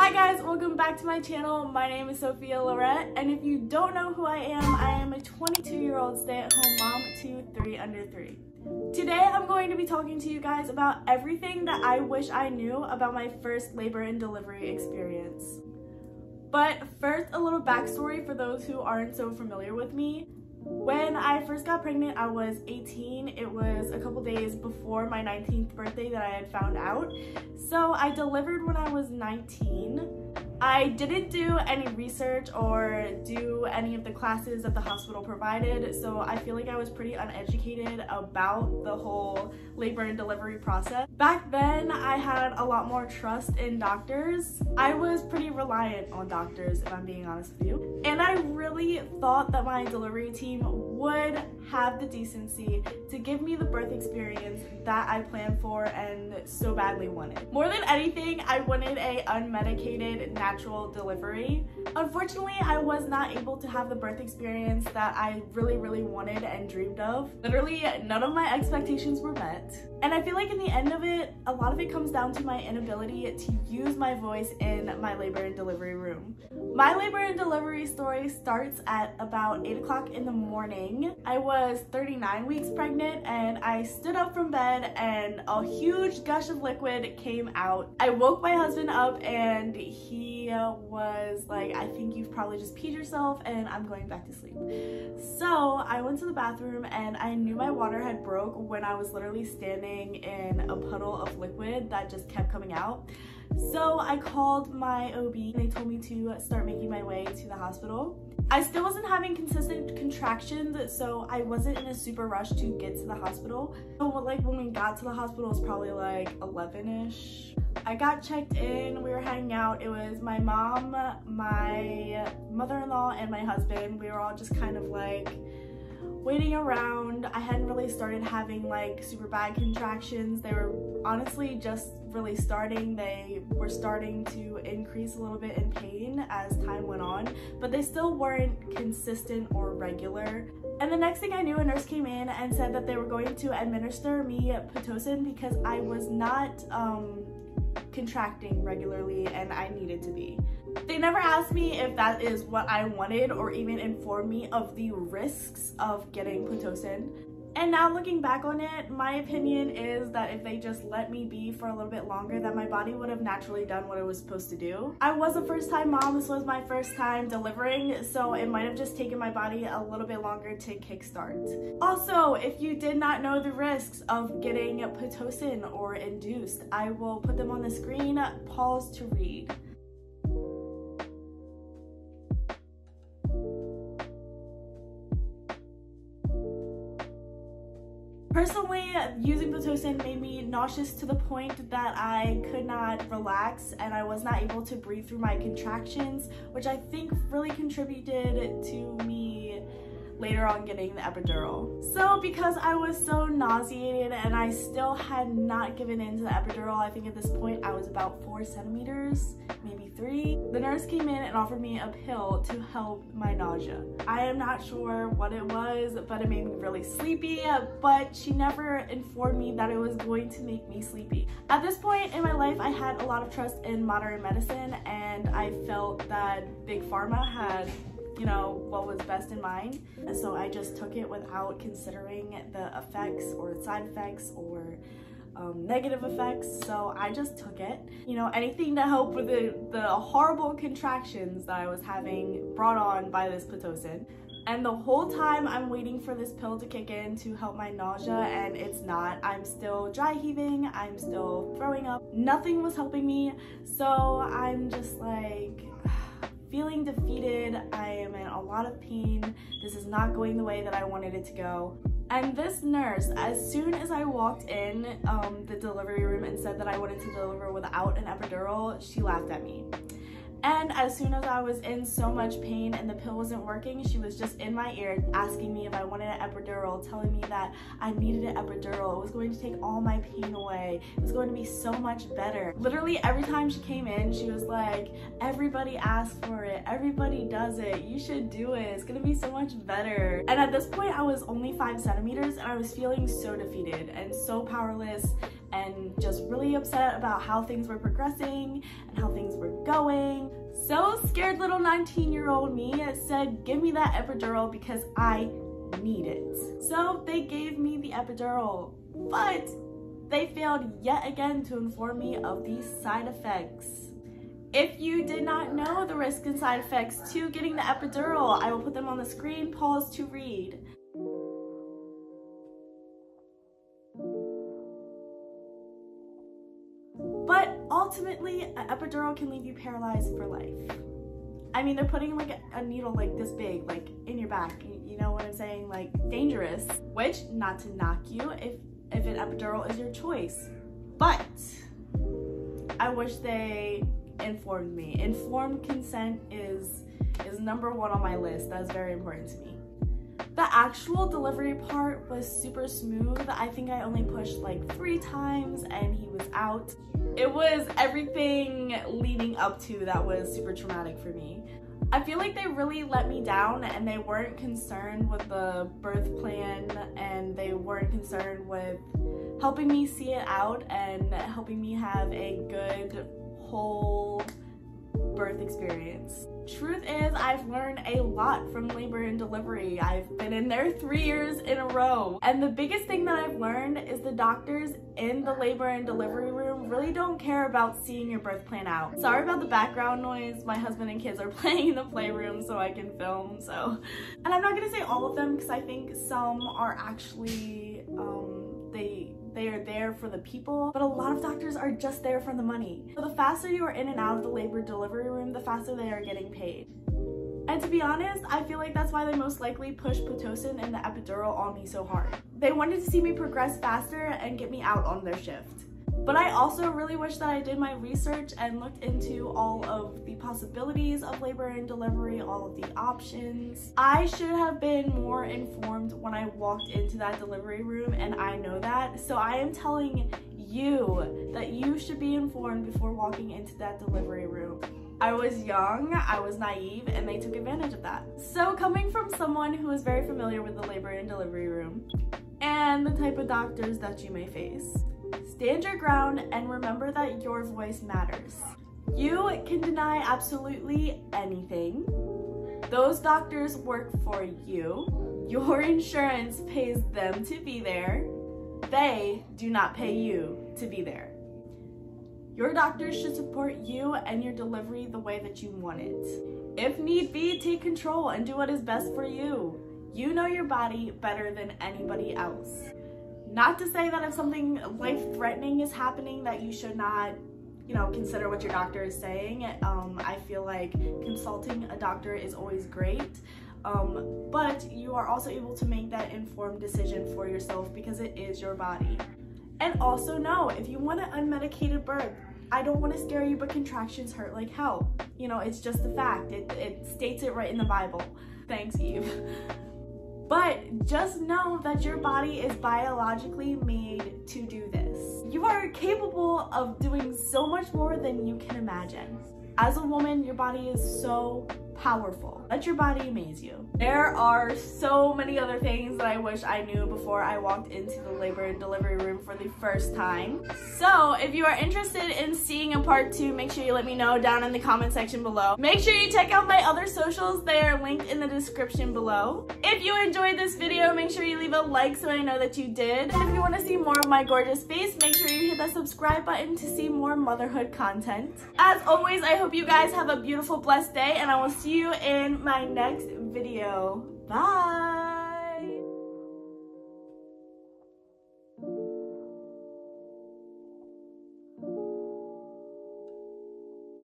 Hi guys, welcome back to my channel. My name is Sophia Lorette, and if you don't know who I am a 22-year-old stay-at-home mom to 3 under 3. Today I'm going to be talking to you guys about everything that I wish I knew about my first labor and delivery experience. But first, a little backstory for those who aren't so familiar with me. When I first got pregnant, I was 18. It was a couple days before my 19th birthday that I had found out. So I delivered when I was 19. I didn't do any research or do any of the classes that the hospital provided, so I feel like I was pretty uneducated about the whole labor and delivery process. Back then, I had a lot more trust in doctors. I was pretty reliant on doctors, if I'm being honest with you. And I really thought that my delivery team would have the decency to give me the birth experience that I planned for and so badly wanted. More than anything, I wanted a unmedicated, natural delivery. Unfortunately, I was not able to have the birth experience that I really wanted and dreamed of. Literally, none of my expectations were met. And I feel like in the end of it, a lot of it comes down to my inability to use my voice in my labor and delivery room. My labor and delivery story starts at about 8 o'clock in the morning. I was 39 weeks pregnant and I stood up from bed and a huge gush of liquid came out. I woke my husband up and he was like, I think you've probably just peed yourself and I'm going back to sleep. So I went to the bathroom and I knew my water had broke when I was literally standing in a puddle of liquid that just kept coming out. So I called my OB and they told me to start making my way to the hospital. I still wasn't having consistent contractions, so I wasn't in a super rush to get to the hospital. So like when we got to the hospital, it was probably like 11-ish. I got checked in, we were hanging out. It was my mom, my mother-in-law, and my husband. We were all just kind of like waiting around. I hadn't really started having like super bad contractions. They were honestly just really starting. They were starting to increase a little bit in pain as time went on, but they still weren't consistent or regular. And the next thing I knew, a nurse came in and said that they were going to administer me Pitocin because I was not contracting regularly and I needed to be. They never asked me if that is what I wanted or even informed me of the risks of getting Pitocin. And now looking back on it, my opinion is that if they just let me be for a little bit longer, that my body would have naturally done what it was supposed to do. I was a first-time mom. This was my first time delivering, so it might have just taken my body a little bit longer to kickstart. Also, if you did not know the risks of getting Pitocin or induced, I will put them on the screen. Pause to read. Personally, using Pitocin made me nauseous to the point that I could not relax and I was not able to breathe through my contractions, which I think really contributed to me later on getting the epidural. So because I was so nauseated and I still had not given in to the epidural, I think at this point I was about 4 centimeters, maybe 3. The nurse came in and offered me a pill to help my nausea. I am not sure what it was, but it made me really sleepy, but she never informed me that it was going to make me sleepy. At this point in my life, I had a lot of trust in modern medicine and I felt that Big Pharma had what was best in mind. And so I just took it without considering the effects or side effects or negative effects. So I just took it. Anything to help with the horrible contractions that I was having brought on by this Pitocin. And the whole time I'm waiting for this pill to kick in to help my nausea, and it's not. I'm still dry heaving, I'm still throwing up. Nothing was helping me. So I'm just like feeling defeated. I am in a lot of pain. This is not going the way that I wanted it to go. And this nurse, as soon as I walked in the delivery room and said that I wanted to deliver without an epidural, she laughed at me. And as soon as I was in so much pain and the pill wasn't working, she was just in my ear asking me if I wanted an epidural, telling me that I needed an epidural. It was going to take all my pain away. It was going to be so much better. Literally every time she came in, she was like, everybody asks for it. Everybody does it. You should do it. It's gonna be so much better. And at this point, I was only 5 centimeters and I was feeling so defeated and so powerless and just really upset about how things were progressing and how things were going. So scared little 19-year-old me said, give me that epidural because I need it. So they gave me the epidural, but they failed yet again to inform me of the side effects. If you did not know the risks and side effects to getting the epidural, I will put them on the screen, pause to read. But ultimately, an epidural can leave you paralyzed for life. I mean, they're putting like a needle like this big, like in your back. You know what I'm saying? Like dangerous, which, not to knock you if an epidural is your choice, but I wish they informed me. Informed consent is number one on my list. That's very important to me. The actual delivery part was super smooth. I think I only pushed like 3 times and he was out. It was everything leading up to that was super traumatic for me. I feel like they really let me down and they weren't concerned with the birth plan and they weren't concerned with helping me see it out and helping me have a good whole birth experience. Truth is, I've learned a lot from labor and delivery. I've been in there 3 years in a row. And the biggest thing that I've learned is the doctors in the labor and delivery room really don't care about seeing your birth plan out. Sorry about the background noise. My husband and kids are playing in the playroom so I can film, so. And I'm not gonna say all of them because I think some are actually, they are there for the people, but a lot of doctors are just there for the money. So the faster you are in and out of the labor delivery room, the faster they are getting paid. And to be honest, I feel like that's why they most likely pushed Pitocin and the epidural on me so hard. They wanted to see me progress faster and get me out on their shift. But I also really wish that I did my research and looked into all of the possibilities of labor and delivery, all of the options. I should have been more informed when I walked into that delivery room, and I know that. So I am telling you that you should be informed before walking into that delivery room. I was young, I was naive, and they took advantage of that. So coming from someone who is very familiar with the labor and delivery room and the type of doctors that you may face, stand your ground and remember that your voice matters. You can deny absolutely anything. Those doctors work for you. Your insurance pays them to be there. They do not pay you to be there. Your doctors should support you and your delivery the way that you want it. If need be, take control and do what is best for you. You know your body better than anybody else. Not to say that if something life-threatening is happening that you should not, consider what your doctor is saying. I feel like consulting a doctor is always great, but you are also able to make that informed decision for yourself because it is your body. And also know, if you want an unmedicated birth, I don't want to scare you, but contractions hurt like hell. It's just a fact. It states it right in the Bible. Thanks, Eve. But just know that your body is biologically made to do this. You are capable of doing so much more than you can imagine. As a woman, your body is so powerful. Let your body amaze you. There are so many other things that I wish I knew before I walked into the labor and delivery room for the first time. So if you are interested in seeing a part 2, make sure you let me know down in the comment section below. Make sure you check out my other socials. They are linked in the description below. If you enjoyed this video, make sure you leave a like so I know that you did. And if you want to see more of my gorgeous face, make sure you hit that subscribe button to see more motherhood content. As always, I hope you guys have a beautiful, blessed day, and I will see you in my next video. Bye!